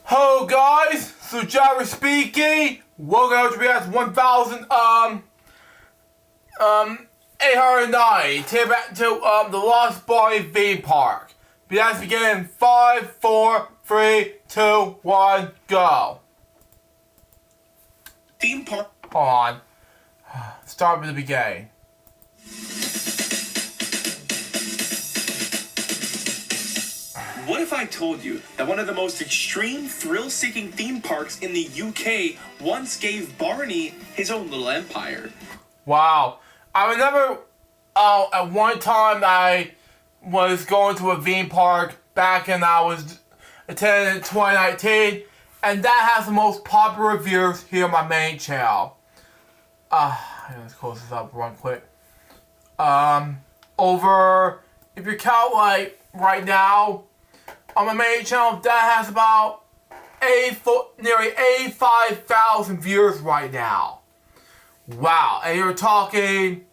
Hello guys, so Jerry speaking. Welcome to LJPCBM 890. Take back to the Lost Barney theme park. Let's begin in 5, 4, 3, 2, 1, go. Theme park. Hold on. Start with the beginning. What if I told you that one of the most extreme, thrill-seeking theme parks in the UK once gave Barney his own little empire? Wow. I remember at one time I was going to a theme park back in I was attending 2019, and that has the most popular reviews here on my main channel. Let's close this up real quick. If you count like right now, on my main channel, that has about nearly 85,000 viewers right now. Wow, and you're talking,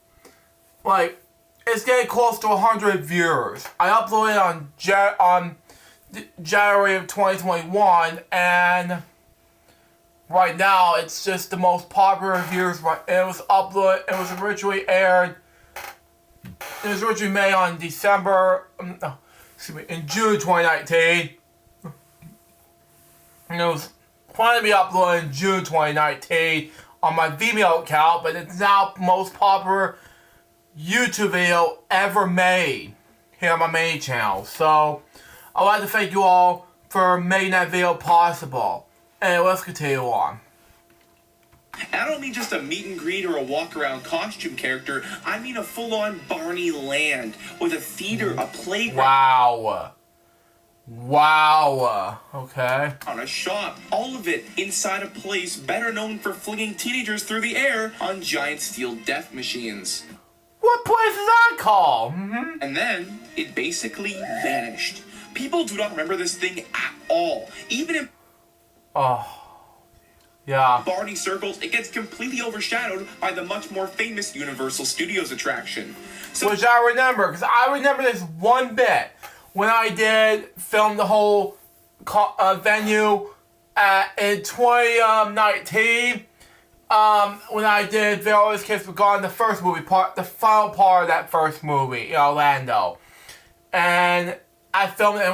like, it's getting close to 100 viewers. I uploaded on January of 2021, and right now it's just the most popular viewers. It was uploaded. It was originally aired. It was originally made on in June 2019. And it was planned to be uploaded in June 2019 on my Vimeo account, but it's now the most popular YouTube video ever made here on my main channel. So, I'd like to thank you all for making that video possible. And let's continue on. And I don't mean just a meet and greet or a walk-around costume character. I mean a full-on Barney land with a theater, a playground. Wow. Okay. On a shop. All of it inside a place better known for flinging teenagers through the air on giant steel death machines. What place is that called? And then it basically vanished. People do not remember this thing at all. Even in Barney circles, it gets completely overshadowed by the much more famous Universal Studios attraction. Which I remember, because I remember this one bit. When I did film the whole venue in 2019, when I did Various Kids Forgotten, the first movie part, the final part of that first movie in Orlando. And I filmed it,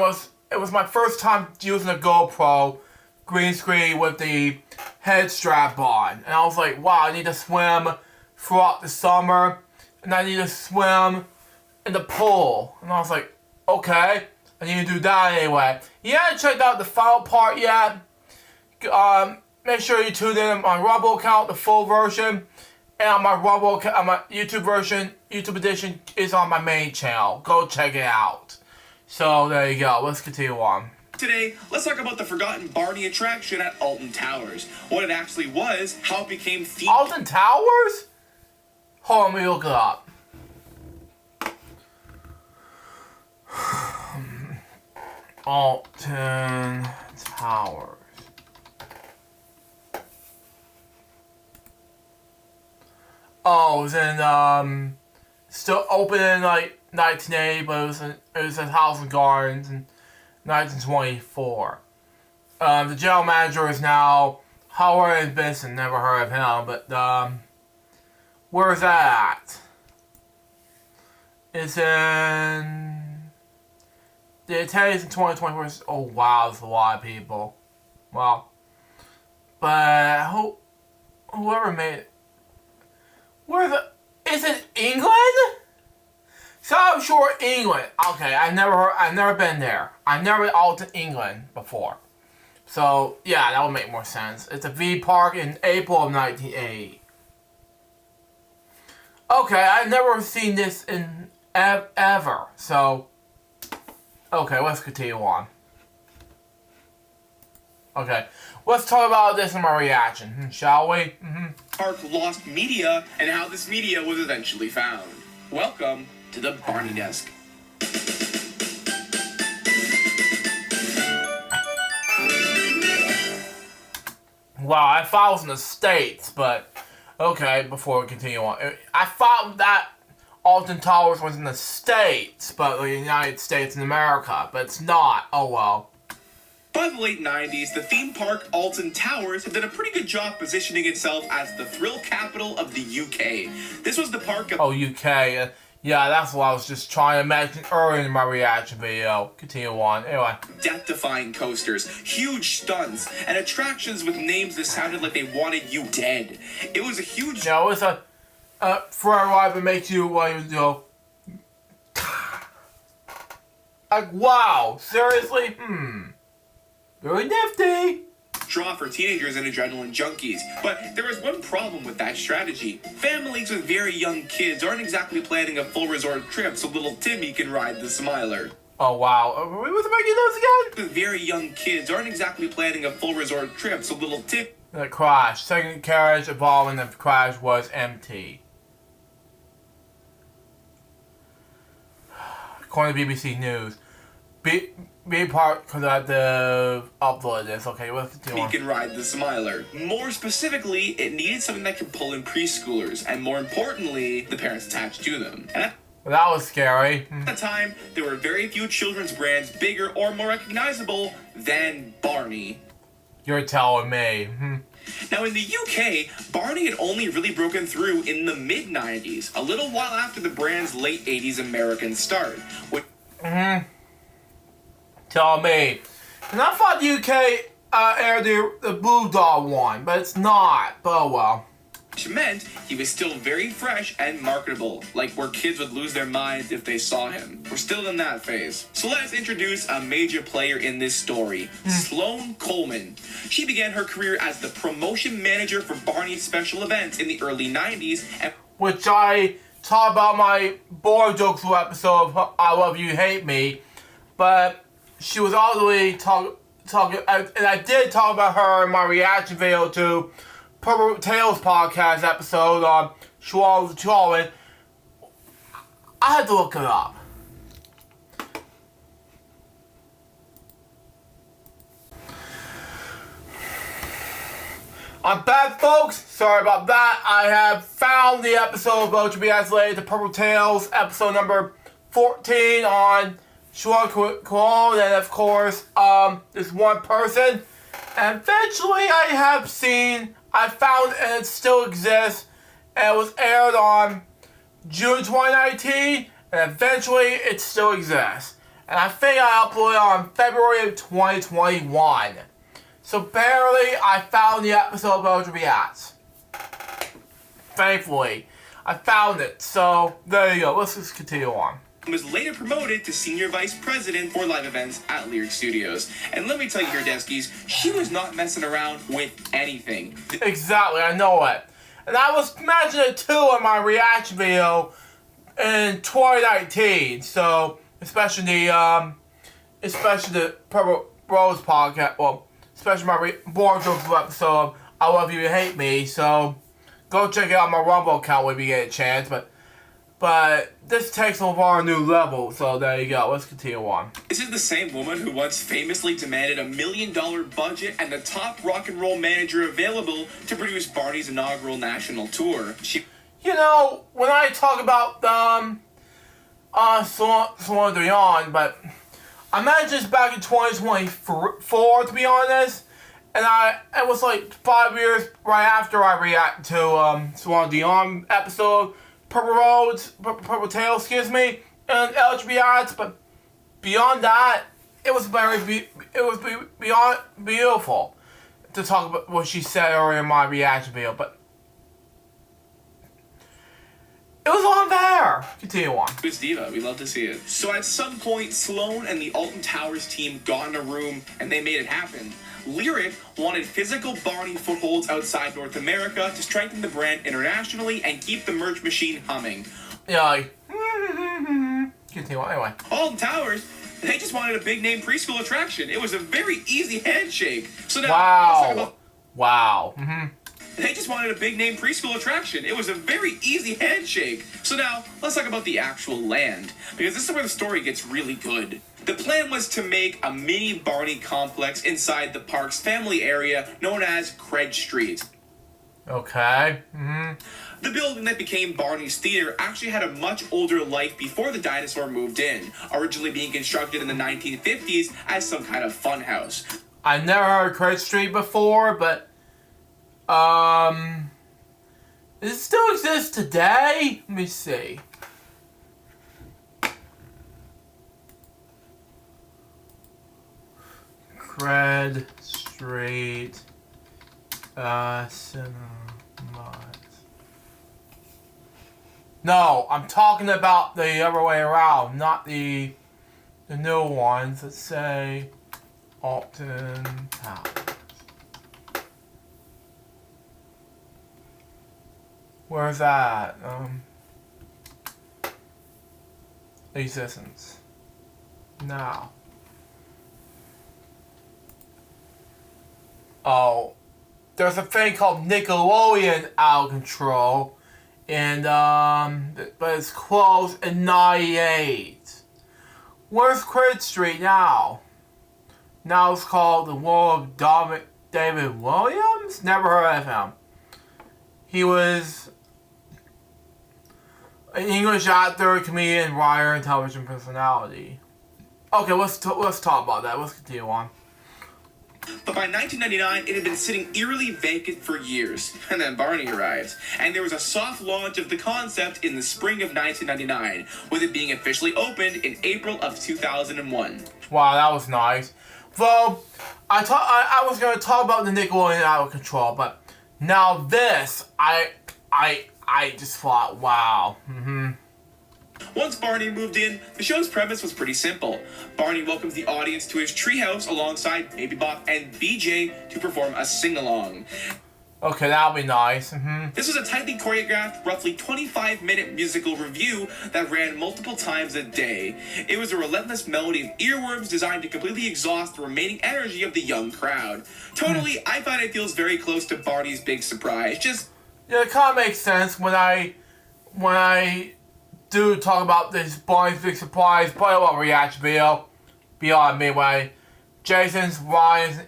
it was my first time using a GoPro green screen with the head strap on. And I was like, wow, I need to swim throughout the summer, and I need to swim in the pool. And I was like, okay, I need to do that anyway. You haven't checked out the final part yet? Make sure you tune in on my Rumble account, the full version, and on my Rumble account, on my YouTube version, YouTube edition is on my main channel. Go check it out. So there you go. Let's continue on. Today, let's talk about the forgotten Barney attraction at Alton Towers. What it actually was, how it became themed. Alton Towers? Hold on, let me look it up. Alton Towers. Oh, it was in, still open in like 1980, but it was at House and Gardens in 1924. The general manager is now Howard Benson. Never heard of him, but where is that at? It's in the attendees in 2024. Oh wow, there's a lot of people. Wow, but whoever made it. Is it England? So I'm sure England. Okay, I've never been there. I've never been out to England before. So yeah, that would make more sense. It's a V park in April of 1980. Okay, I've never seen this in ever. So okay, let's continue on. Okay, let's talk about this in my reaction, shall we? Park lost media and how this media was eventually found. Welcome to the Barney Desk. Wow, I thought it was in the States, but okay, before we continue on. I thought that Alton Towers was in the States, but the United States in America, but it's not. Oh well. By the late 90s, the theme park Alton Towers had done a pretty good job positioning itself as the thrill capital of the UK. This was the park of... Oh, UK. Yeah, that's what I was just trying to mention earlier in my reaction video. Continue on. Anyway. Death-defying coasters, huge stunts, and attractions with names that sounded like they wanted you dead. It was a huge... Yeah, it was a forever ride that makes you, like, wow, seriously? Very nifty. Draw for teenagers and adrenaline junkies. But there was one problem with that strategy. Families with very young kids aren't exactly planning a full resort trip so little Timmy can ride the Smiler. Oh, wow. What was making those again? With very young kids aren't exactly planning a full resort trip so little Timmy... The crash. Second carriage involving the crash was empty. According to BBC News. Be part because I have to upload this. Okay, let's continue on. You can ride the Smiler. More specifically, it needed something that could pull in preschoolers, and more importantly, the parents attached to them. And that was scary. at the time, there were very few children's brands bigger or more recognizable than Barney. You're telling me. Now in the UK, Barney had only really broken through in the mid-90s, a little while after the brand's late 80s American start. Tell me. And I thought the UK aired the Blue Dog one, but it's not. But oh well. Which meant he was still very fresh and marketable, like where kids would lose their minds if they saw him. We're still in that phase. So let's introduce a major player in this story, Sloane Coleman. She began her career as the promotion manager for Barney's special events in the early 90s. Which I talk about my board jokes episode of I Love You, Hate Me, but she was already talking, and I did talk about her in my reaction video to Purple Tales podcast episode on Schwallen. I had to look it up. I'm back, folks. Sorry about that. I have found the episode of LJPCBM related to Purple Tales, episode number 14 on Schwallen, and of course, this one person. And eventually, I found, and it still exists, and it was aired on June 2019, and eventually, it still exists. And I think I uploaded it on February of 2021. So apparently, I found the episode of LJPCBM. Thankfully, I found it. So there you go. Let's just continue on. Was later promoted to Senior Vice President for live events at Lyric Studios. And let me tell you here, Deskies, she was not messing around with anything. Exactly, I know it. And I was mentioning it too in my reaction video in 2019. So, especially the Purple Bros podcast, well, especially my board jokes episode of I Love You, Hate Me. So, go check it out on my Rumble account when you get a chance. But this takes over a new level, so there you go. Let's continue on. This is the same woman who once famously demanded $1 million budget and the top rock and roll manager available to produce Barney's inaugural national tour. You know, when I talk about Salon Dion, but I managed this back in 2024, to be honest, and it was like 5 years right after I reacted to Salon Dion episode. Purple Tales, and LJPCBM, but beyond that, it was beyond beautiful to talk about what she said earlier in my reaction video, but it was on there. Continue on. Who's Diva? We love to see it. So at some point, Sloane and the Alton Towers team got in a room and they made it happen. Lyric wanted physical Barney footholds outside North America to strengthen the brand internationally and keep the merch machine humming. Yeah, like, continue on anyway. Alton Towers, they just wanted a big name preschool attraction. It was a very easy handshake. So now, wow. They just wanted a big name preschool attraction. It was a very easy handshake. So now, let's talk about the actual land, because this is where the story gets really good. The plan was to make a mini Barney complex inside the park's family area known as Craig Street. Okay. The building that became Barney's Theater actually had a much older life before the dinosaur moved in, originally being constructed in the 1950s as some kind of funhouse. I never heard of Credit Street before, but does it still exist today? Let me see. Cred Street Cinemas. No, I'm talking about the other way around, not the new ones. Let's say Alton Towers. Where's that? Existence. Now. Oh, there's a thing called Nickelodeon Out of Control, and but it's closed in '98. Where's Credit Street now? Now it's called The World of David Williams? Never heard of him. He was an English actor, comedian, writer, and television personality. Okay, let's talk about that. Let's continue on. But by 1999, it had been sitting eerily vacant for years. And then Barney arrived. And there was a soft launch of the concept in the spring of 1999, with it being officially opened in April of 2001. Wow, that was nice. Well, I was going to talk about the Nickelodeon Out of Control, but now this, I just thought, wow. Once Barney moved in, the show's premise was pretty simple. Barney welcomes the audience to his treehouse alongside Baby Bop and BJ to perform a sing-along. Okay, that'll be nice. This was a tightly choreographed, roughly 25-minute musical review that ran multiple times a day. It was a relentless melody of earworms designed to completely exhaust the remaining energy of the young crowd. Totally, I find it feels very close to Barney's Big Surprise. Yeah, it kind of makes sense when I do talk about this Barney's Big Surprise, but a reaction video beyond midway. Jason's, Ryan's,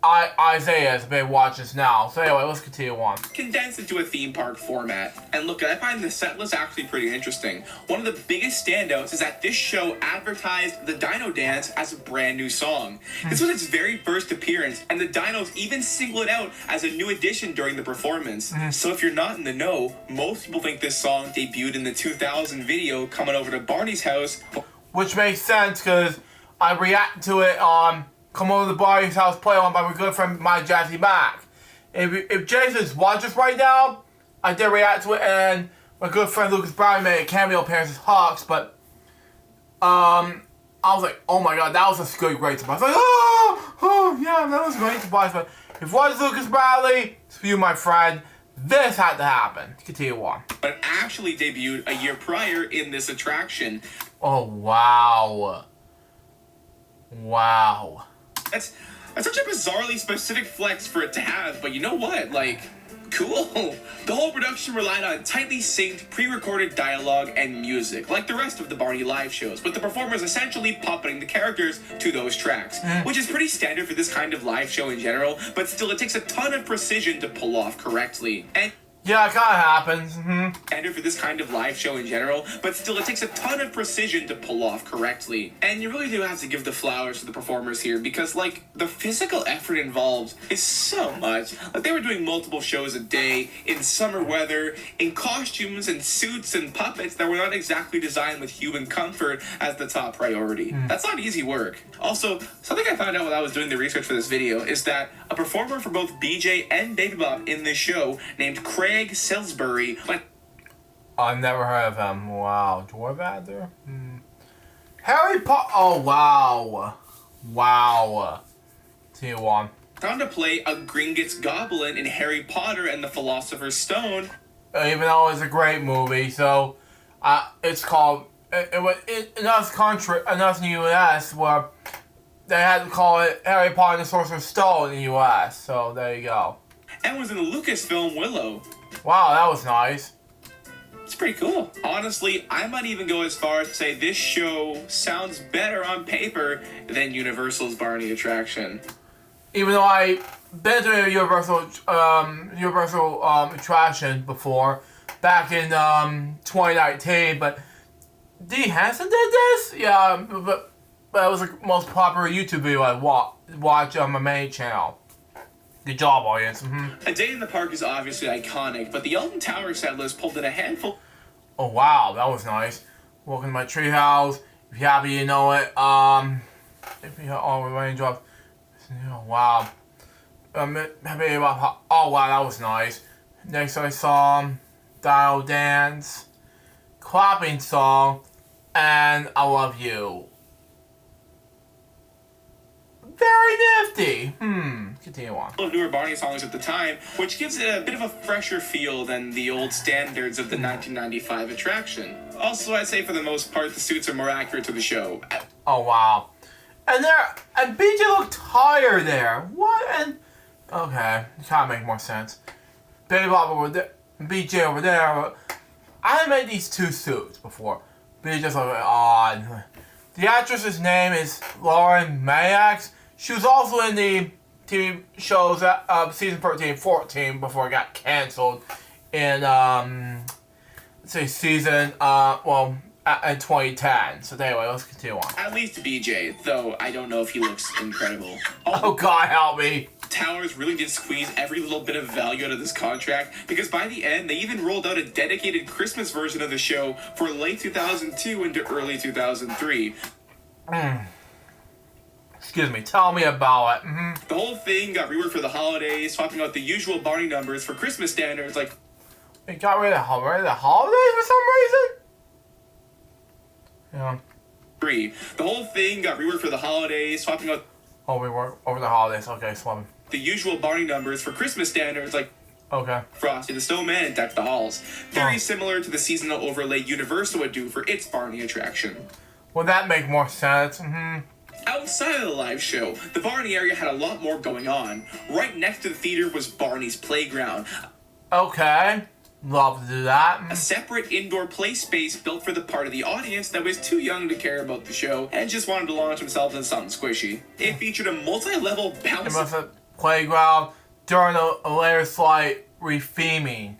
Isaiah's been watching this now. So anyway, let's continue on. Condensed into a theme park format. And look, I find the set list actually pretty interesting. One of the biggest standouts is that this show advertised the Dino Dance as a brand new song. This was its very first appearance, and the Dinos even singled it out as a new addition during the performance. So if you're not in the know, most people think this song debuted in the 2000 video Coming Over to Barney's House. Which makes sense, because I react to it on Come Over to Barney's House Play On by my good friend, my Jazzy Mac. If Jason's watching this right now, I did react to it, and my good friend Lucas Brown made a cameo appearance as Hawks, but I was like, oh my god, that was a good, great surprise. I was like, oh, yeah, that was a great surprise. But if it was Lucas Bradley, it's for you, my friend, this had to happen. Continue on. But actually debuted a year prior in this attraction. Oh, wow. Wow. That's such a bizarrely specific flex for it to have, but you know what? Like, cool. The whole production relied on tightly synced, pre-recorded dialogue and music, like the rest of the Barney live shows, with the performers essentially puppeting the characters to those tracks, which is pretty standard for this kind of live show in general, but still it takes a ton of precision to pull off correctly. And yeah, it kind of happens. Standard for this kind of live show in general, but still it takes a ton of precision to pull off correctly. And you really do have to give the flowers to the performers here, because like the physical effort involved is so much. Like they were doing multiple shows a day in summer weather, in costumes and suits and puppets that were not exactly designed with human comfort as the top priority. That's not easy work. Also, something I found out when I was doing the research for this video is that a performer for both BJ and Baby Bop in this show named Craig Salisbury. I've never heard of him. Wow. Dwarf actor? Harry Potter. Oh, wow. Wow. See one. Found to play a Gringotts Goblin in Harry Potter and the Philosopher's Stone. Even though it's a great movie, so it's called. In us country, in us in the U.S., where they had to call it Harry Potter and the Sorcerer's Stone in the U.S. So there you go. And was in the Lucasfilm Willow. Wow, that was nice. It's pretty cool. Honestly, I might even go as far as to say this show sounds better on paper than Universal's Barney attraction. Even though I've been to a Universal attraction before, back in 2019, but Dee Henson did this? Yeah, but But it was the most popular YouTube video I watch on my main channel. Good job, audience. A day in the park is obviously iconic, but the Alton Towers settlers pulled in a handful. Oh wow, that was nice. Welcome to my treehouse. If you're happy, you know it. If you all the raindrops. Oh, wow. Happy about. Oh wow, that was nice. Next I saw Dial Dance, Clapping Song, and I Love You. Very nifty. Continue on. Newer Barney songs at the time, which gives it a bit of a fresher feel than the old standards of the 1995 attraction. Also, I'd say for the most part, the suits are more accurate to the show. Oh wow. And BJ looked tired there. What? And okay, it kind of makes more sense. Baby Bob over there, BJ over there. I haven't made these two suits before. BJ's like odd. The actress's name is Lauren Mayax. She was also in the TV shows season 13 and 14 before it got canceled in let's say season in 2010. So anyway, let's continue on. At least BJ, though I don't know if he looks incredible. Oh God, help me! Towers really did squeeze every little bit of value out of this contract, because by the end they even rolled out a dedicated Christmas version of the show for late 2002 into early 2003. Excuse me, tell me about it. The whole thing got reworked for the holidays, swapping out the usual Barney numbers for Christmas standards like. It got rid of the holidays for some reason? Yeah. 3. The whole thing got reworked for the holidays, swapping out. Oh, we work over the holidays. Okay, swapping. The usual Barney numbers for Christmas standards like. Okay. Frosty the Snowman and Deck the Halls. Very similar to the seasonal overlay Universal would do for its Barney attraction. Would that make more sense? Outside of the live show, the Barney area had a lot more going on. Right next to the theater was Barney's Playground. Okay. Love to do that. A separate indoor play space built for the part of the audience that was too young to care about the show and just wanted to launch themselves into something squishy. It featured a multi-level bounce. It was a playground during a later slight retheming.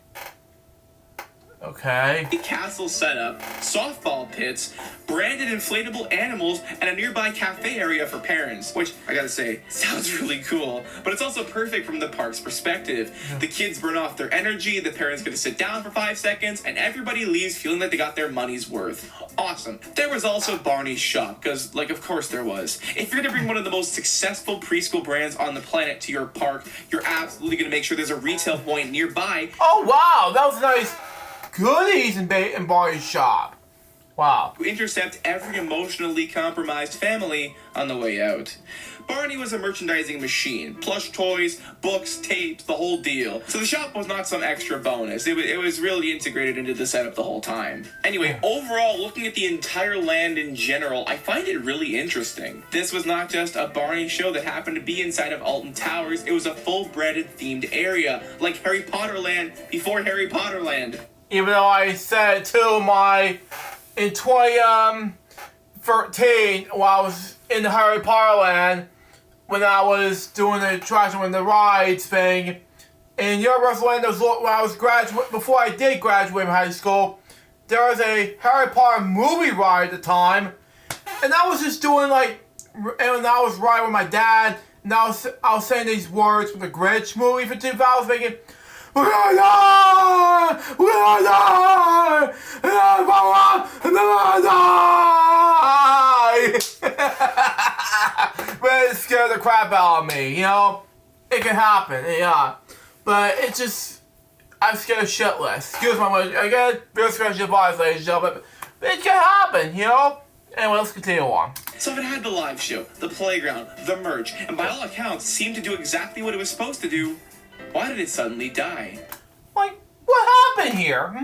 Okay. A castle setup, softball pits, branded inflatable animals, and a nearby cafe area for parents, which, I gotta say, sounds really cool, but it's also perfect from the park's perspective. The kids burn off their energy, the parents get to sit down for 5 seconds, and everybody leaves feeling like they got their money's worth. Awesome. There was also Barney's shop, because, of course there was. If you're gonna bring one of the most successful preschool brands on the planet to your park, you're absolutely gonna make sure there's a retail point nearby. Oh, wow, that was nice. Goodies in Barney's shop. Wow. To intercept every emotionally compromised family on the way out. Barney was a merchandising machine. Plush toys, books, tapes, the whole deal. So the shop was not some extra bonus. It was really integrated into the setup the whole time. Anyway, overall, looking at the entire land in general, I find it really interesting. This was not just a Barney show that happened to be inside of Alton Towers. It was a full branded themed area, like Harry Potter Land before Harry Potter Land. Even though I said it to in 2013, while I was in Harry Potter Land, when I was doing the attraction with the rides thing, in Universal Land, when I was before I did graduate from high school, there was a Harry Potter movie ride at the time, and I was just doing and I was riding with my dad, and I was saying these words from the Grinch movie for 2000, making. We're gonna die! We're gonna die! We're gonna die! But it scared the crap out of me, you know? It can happen, yeah. But it's just, I'm scared shitless. Excuse my language. Again, beer scratch your bodies, ladies and gentlemen. But it can happen, you know? Anyway, let's continue on. So if it had the live show, the playground, the merch, and by all accounts seemed to do exactly what it was supposed to do, why did it suddenly die? What happened here?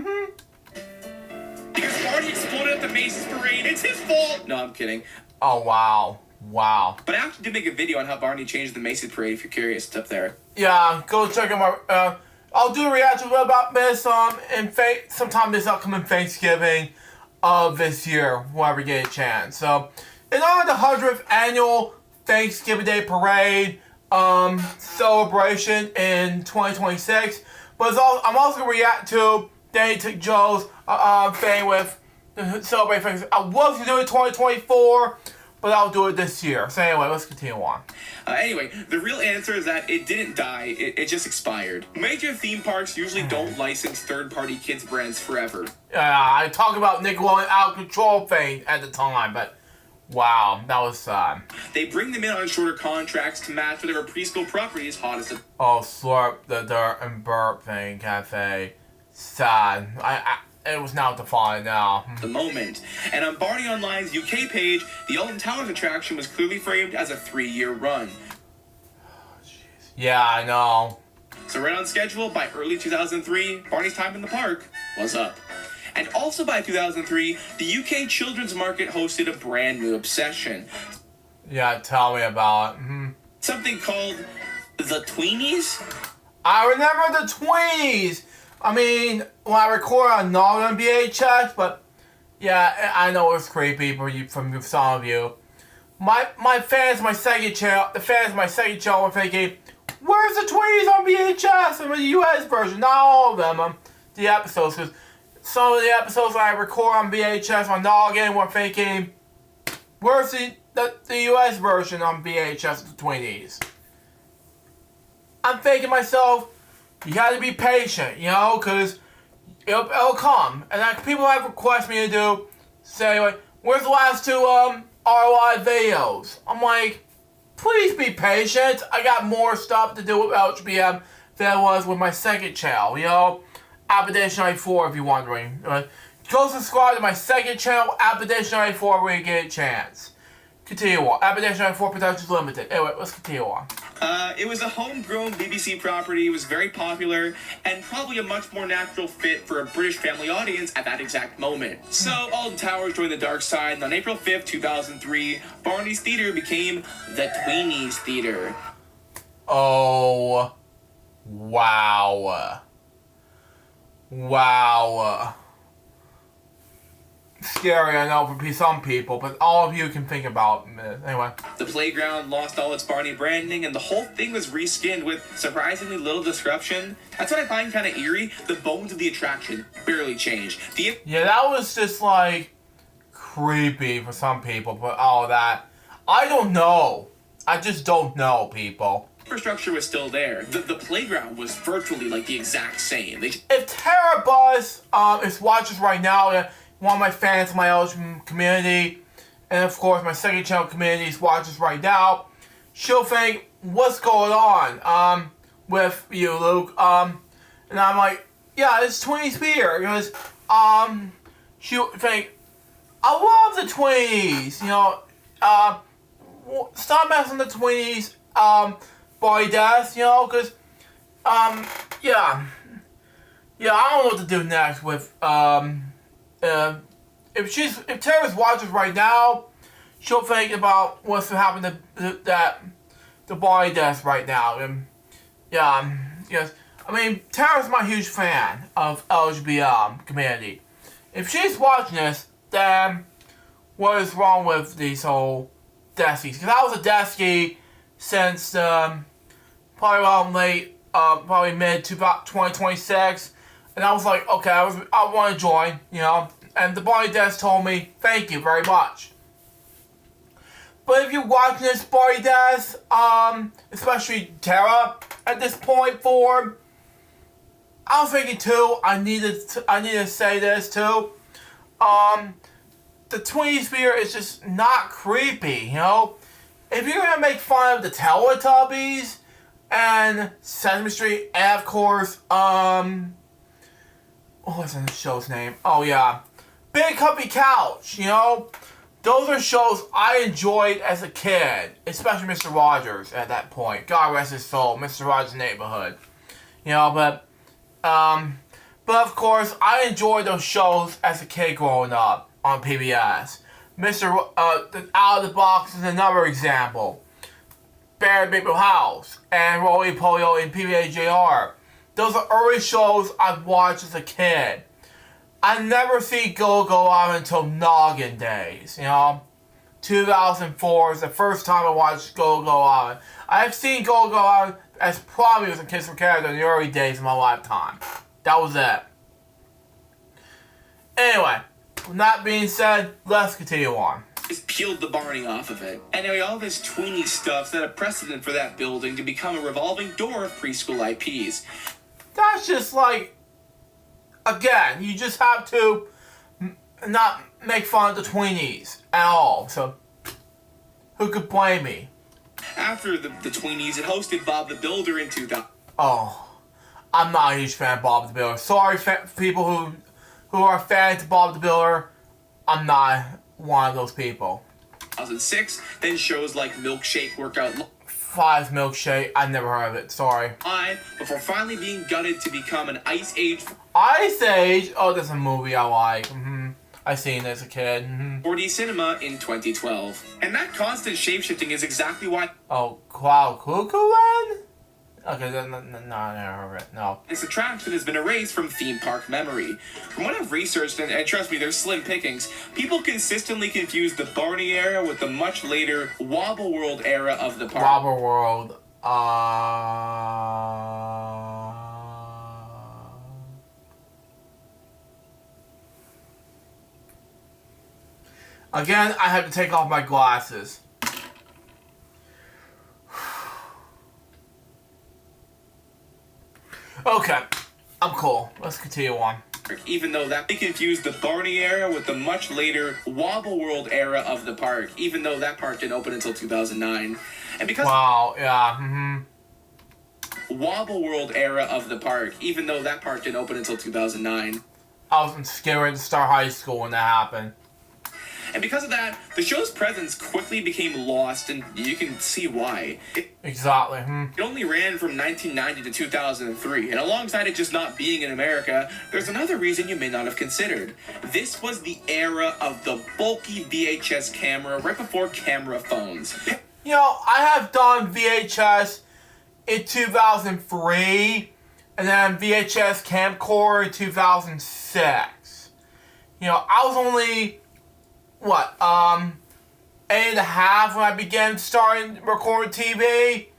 Because Barney exploded at the Macy's parade. It's his fault. No, I'm kidding. Oh, wow. But I actually did make a video on how Barney changed the Macy's parade if you're curious. It's up there. Yeah, go check out my... I'll do a reaction about this sometime this upcoming Thanksgiving of this year, whenever we get a chance. So, in honor of the 100th annual Thanksgiving Day Parade, celebration in 2026. But I'm also going to react to Danny Took Joe's thing with the celebration. I was going to do it in 2024 but I'll do it this year. So anyway, let's continue on. Anyway, the real answer is that it didn't die, it just expired. Major theme parks usually don't license third-party kids brands forever. I talked about Nickelodeon out of control thing at the time, but wow, that was sad. They bring them in on shorter contracts to match whatever preschool property is hottest. Oh, Slurp, the Dirt and Burp thing, Cafe. Sad. It was now defined now. The moment. And on Barney Online's UK page, the Alton Towers attraction was clearly framed as a 3-year run. Yeah, I know. So right on schedule, by early 2003, Barney's time in the park was up. And also by 2003, the UK Children's Market hosted a brand new obsession. Yeah, tell me about it. Something called the Tweenies? I remember the Tweenies! I mean, when I recorded on not on VHS, but yeah, I know it's creepy from some of you. My fans, my second channel, the fans of my second channel were thinking, where's the Tweenies on VHS? I mean, the US version, not all of them, the episodes, because some of the episodes I record on VHS on Noggin were thinking, where's the US version on VHS of the Tweenies? I'm thinking to myself, you gotta be patient, you know, because it'll come. And like, people have requested me to do, say, like, where's the last two ROI videos? I'm like, please be patient. I got more stuff to do with LJPCBM than was with my second channel, you know? Appedition 94, if you're wondering. Go subscribe to my second channel, Appedition 94, where you get a chance. Continue on. Appedition 94 Productions Limited. Anyway, let's continue on. It was a homegrown BBC property. It was very popular and probably a much more natural fit for a British family audience at that exact moment. So, Alton Towers joined the dark side, and on April 5th, 2003, Barney's Theatre became the Tweenies Theatre. Oh, wow. Wow. Scary, I know, for some people, but all of you can think about it. Anyway. The playground lost all its Barney branding, and the whole thing was reskinned with surprisingly little disruption. That's what I find kind of eerie. The bones of the attraction barely changed. Yeah, that was just, like, creepy for some people, but all of that. I don't know. I just don't know, people. Infrastructure was still there. The playground was virtually, like, the exact same. If Tara Buzz is watching right now, one of my fans, my LG community, and of course my second channel community watches right now, she'll think, what's going on with you, Luke? And I'm like, yeah, it's Tweenies Theater, because she'll think, I love the Tweenies, you know, stop messing with the Tweenies body death, you know, because yeah, I don't know what to do next with if Tara's watches right now, she'll think about what's happening to the body death right now. And yeah, yes. I mean, Tara's my huge fan of LJPCBM community. If she's watching this, then what is wrong with these whole deaths? Because I was a deathski since probably around probably mid 2026. And I was like, okay, I want to join, you know. And the body death told me, thank you very much. But if you're watching this body death, especially Tara at this point forward, I was thinking too, I need to say this too. The Tweenies Theater is just not creepy, you know. If you're gonna make fun of the Teletubbies and Sesame Street, and of course, what was the show's name? Oh yeah, Big Comfy Couch, you know. Those are shows I enjoyed as a kid, especially Mr. Rogers at that point. God rest his soul, Mr. Rogers' Neighborhood. You know, but of course, I enjoyed those shows as a kid growing up on PBS. Out of the Box is another example. Barry Big House and Roly Poly and PBA Those are early shows I've watched as a kid. I never see Go Go on until Noggin days, you know. 2004 is the first time I watched Go Go on. I've seen Go Go on as probably as a Kids for Character in the early days of my lifetime. That was it. Anyway, with that being said, let's continue on. just peeled the Barney off of it. Anyway, all this tweeny stuff set a precedent for that building to become a revolving door of preschool IPs. That's just like, again, you just have to not make fun of the tweenies at all. So, who could blame me? After the tweenies, it hosted Bob the Builder in 2000. Oh, I'm not a huge fan of Bob the Builder. Sorry, people who are fans of Bob the Builder. I'm not one of those people. 2006, then shows like Milkshake Workout 5 Milkshake, I never heard of it, sorry. Before finally being gutted to become an Ice Age. Ice Age? Oh, that's a movie I like. I seen it as a kid. 4D cinema in 2012. And that constant shape-shifting is exactly why... Oh, Cloud Cuckoo Land? Okay, no, I never heard of it, no. This attraction has been erased from theme park memory. From what I've researched, and trust me, there's slim pickings, people consistently confuse the Barney era with the much later Wobble World era of the park. Wobble World, Again, I have to take off my glasses. Okay, I'm cool. Let's continue on. Even though they confused the Barney era with the much later Wobble World era of the park, even though that park didn't open until 2009. And because... Wow, yeah, Wobble World era of the park, even though that park didn't open until 2009. I was scared to start high school when that happened. And because of that, the show's presence quickly became lost, and you can see why. Exactly. It only ran from 1990 to 2003, and alongside it just not being in America, there's another reason you may not have considered. This was the era of the bulky VHS camera right before camera phones. You know, I have done VHS in 2003, and then VHS camcorder in 2006. You know, I was only... 8.5 when I began starting recording TV,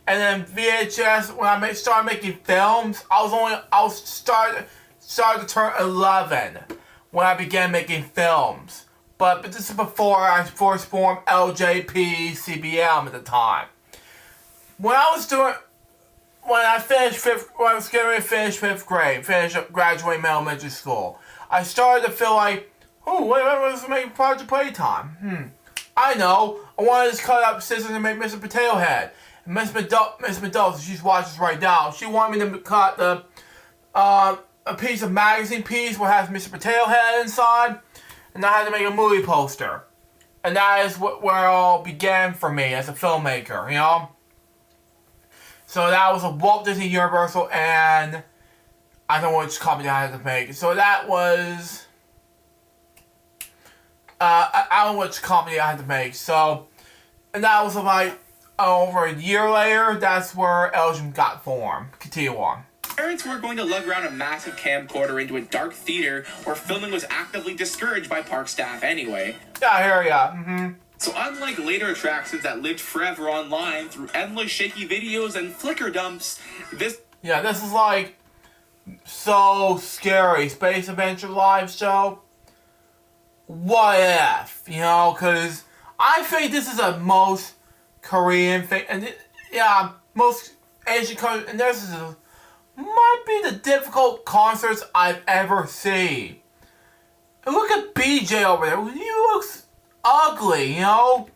and then VHS when I started making films. I was started to turn 11 when I began making films. But this is before I first formed LJPCBM at the time. When I was getting ready to finish 5th grade, graduating elementary school, I started to feel like, oh, what was making Project Playtime? I know. I wanted to just cut up scissors and make Mr. Potato Head. And Miss Mendoza, she's watching this right now. She wanted me to cut a piece of magazine piece where it has Mr. Potato Head inside, and I had to make a movie poster. And that is where it all began for me as a filmmaker, you know? So that was a Walt Disney Universal, and I don't know which company I had to make. So that was... I don't know which company I had to make, so, and that was like, over a year later, that's where LJPCBM got formed. Continue on. Parents weren't going to lug around a massive camcorder into a dark theater where filming was actively discouraged by park staff anyway. Yeah, I hear ya, So unlike later attractions that lived forever online through endless shaky videos and Flickr dumps, this is like, so scary. Space Adventure Live show. What if, you know, because I think this is a most Korean thing, and most Asian countries, and this might be the difficult concerts I've ever seen. And look at BJ over there, he looks ugly, you know,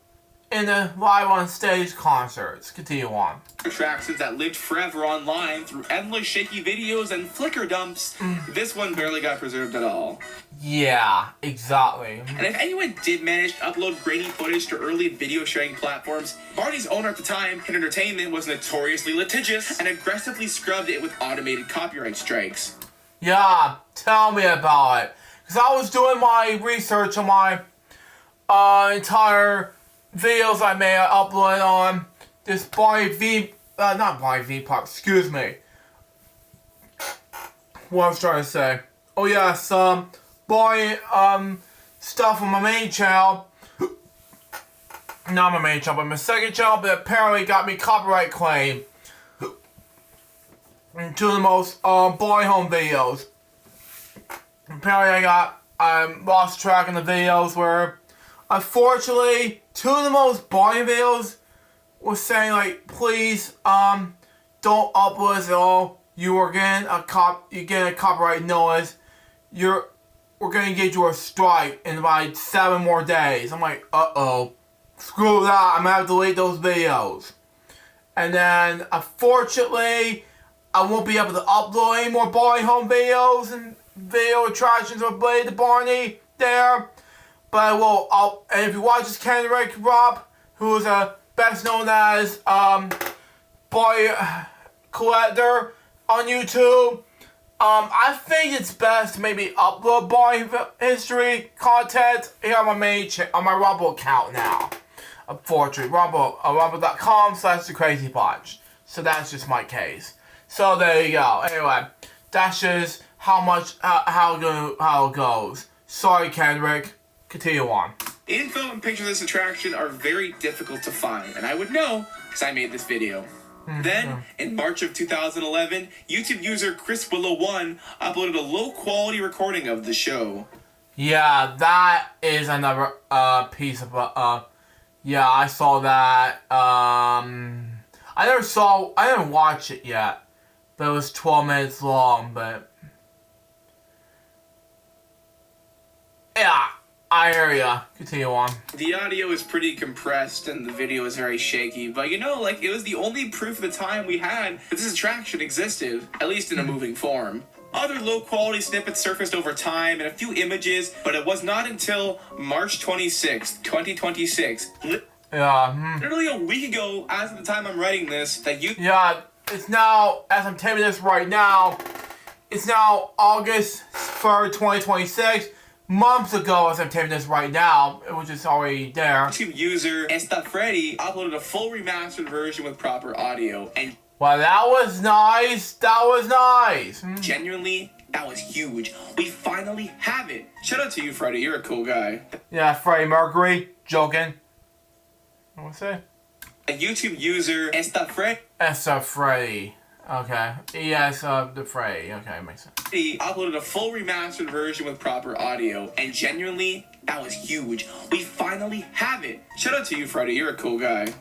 in the live on stage concerts. Continue on. Attractions that lived forever online through endless shaky videos and Flickr dumps, this one barely got preserved at all. Yeah, exactly. And if anyone did manage to upload grainy footage to early video sharing platforms, Barney's owner at the time, Hit Entertainment, was notoriously litigious and aggressively scrubbed it with automated copyright strikes. Yeah, tell me about it. Because I was doing my research on my entire videos I made, I uploaded on this Barney V, not Barney V Park, excuse me. What I was trying to say. Oh yes, Barney, stuff on my main channel. Not my main channel, but my second channel, but apparently got me copyright claim. And two of the most, Barney home videos. Apparently I lost track in the videos where unfortunately, two of the most Barney videos was saying like, please, don't upload this at all. You are getting a copyright notice. We're gonna get you a strike in about 7 more days. I'm like, uh-oh. Screw that, I'm gonna have to delete those videos. And then, unfortunately, I won't be able to upload any more Barney home videos and video attractions related to Barney there. But I will, and if you watch this Kendrick Rob, who is best known as Barney Collector on YouTube, I think it's best to maybe upload Barney history content here on my main on my Rumble account now. Unfortunately, rumble.com/thecrazypunch. So that's just my case. So there you go. Anyway, that's just how it goes. Sorry, Kendrick. Continue on. Info and pictures of this attraction are very difficult to find, and I would know because I made this video. Then, in March of 2011, YouTube user ChrisWillow1 uploaded a low-quality recording of the show. Yeah, that is another piece of yeah, I saw that. I didn't watch it yet, but it was 12 minutes long. But yeah, I hear ya. Continue on. The audio is pretty compressed and the video is very shaky, but you know, like, it was the only proof at the time we had that this attraction existed, at least in a moving form. Other low-quality snippets surfaced over time and a few images, but it was not until March 26th, 2026, literally a week ago, as of the time I'm writing this, that you... Yeah, it's now, as I'm taping this right now, it's now August 3rd, 2026. Months ago, as I'm taping this right now, it was just already there. YouTube user Freddy uploaded a full remastered version with proper audio, and well, that was nice. That was nice. Genuinely, that was huge. We finally have it. Shout out to you, Freddy. You're a cool guy. Yeah, Freddie Mercury. Joking. What's that? A YouTube user Freddy. Okay. Yes, the Freddy. Okay, makes sense. He uploaded a full remastered version with proper audio, and genuinely, that was huge. We finally have it. Shout out to you, Freddy. You're a cool guy.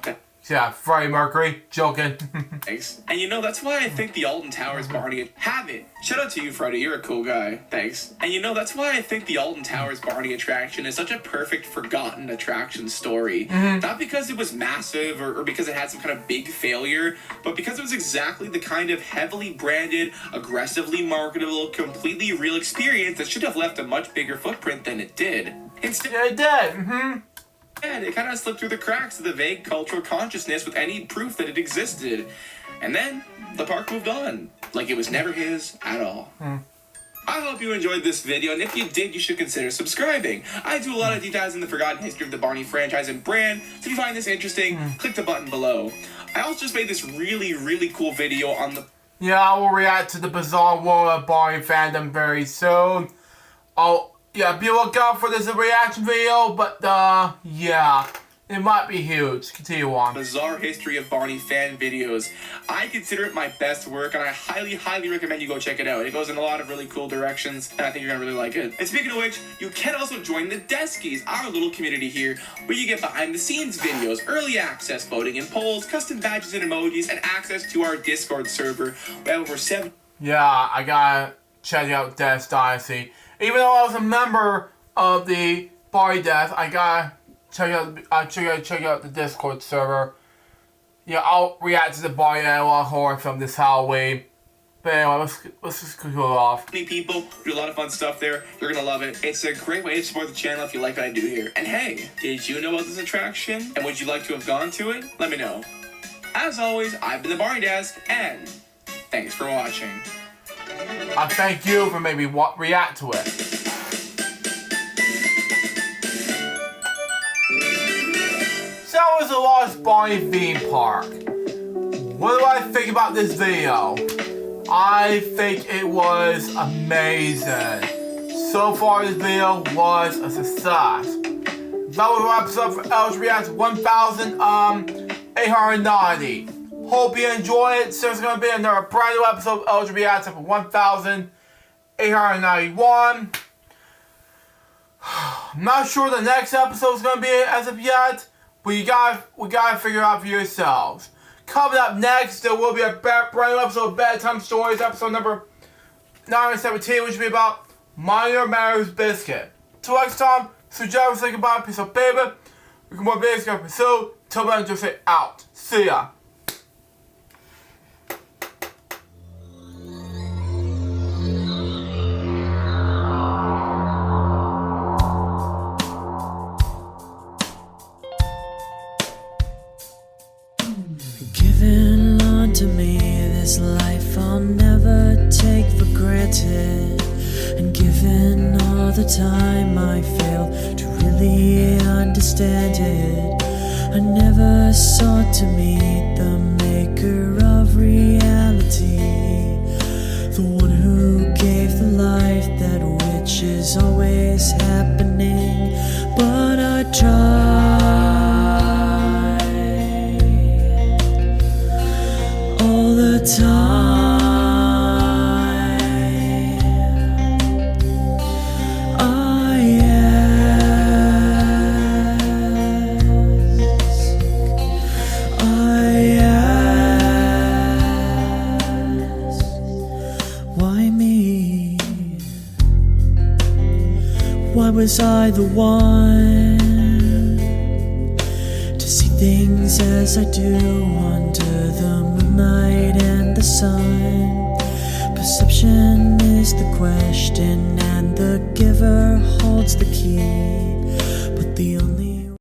Yeah, Freddie Mercury. Joking. Thanks. And you know, that's why I think the Alton Towers Barney have it. Shout out to you, Freddy. You're a cool guy. Thanks. And you know, that's why I think the Alton Towers Barney attraction is such a perfect forgotten attraction story. Not because it was massive or because it had some kind of big failure, but because it was exactly the kind of heavily branded, aggressively marketable, completely real experience that should have left a much bigger footprint than it did. Instead, yeah, it did. And it kind of slipped through the cracks of the vague cultural consciousness with any proof that it existed. And then, the park moved on, like it was never his at all. I hope you enjoyed this video, and if you did, you should consider subscribing. I do a lot of deep dives in the forgotten history of the Barney franchise and brand, so if you find this interesting, click the button below. I also just made this really, really cool video on the... Yeah, I will react to the bizarre world of Barney fandom very soon. Yeah, be looking out for this reaction video, but, yeah, it might be huge. Continue on. Bizarre history of Barney fan videos. I consider it my best work, and I highly, highly recommend you go check it out. It goes in a lot of really cool directions, and I think you're gonna really like it. And speaking of which, you can also join the Deskies, our little community here, where you get behind-the-scenes videos, early access, voting and polls, custom badges and emojis, and access to our Discord server. We have over 7... Yeah, I gotta check out Death Dynasty. Even though I was a member of the Barney Death, I gotta check out the Discord server. Yeah, I'll react to the Barney Analog horror film this Halloween. But anyway, let's just cool off. Many people do a lot of fun stuff there. You're gonna love it. It's a great way to support the channel if you like what I do here. And hey, did you know about this attraction? And would you like to have gone to it? Let me know. As always, I've been the Barney Desk, and thanks for watching. I thank you for maybe react to it. So that was the Lost Barney theme park. What do I think about this video? I think it was amazing. So far this video was a success. That was our episode for LJPCBM 1890. Hope you enjoy it. So there's going to be another brand new episode of LJPCBM 1891. I'm not sure the next episode is gonna be as of yet, but we gotta figure it out for yourselves. Coming up next, there will be a brand new episode of Bedtime Stories, episode number 917, which will be about Minor Mary's Biscuit. Till next time, so Jeff was thinking about a piece of paper. We can more videos to pursue. Till then, just say out. See ya. Given unto me this life I'll never take for granted, and given all the time I failed to really understand it, I never sought to meet the maker of reality, the one who gave the life that which is always happening, but I tried all the time. I ask, why me? Why was I the one to see things as I do under the moonlight and the sun? Perception is the question, and the giver holds the key, but the only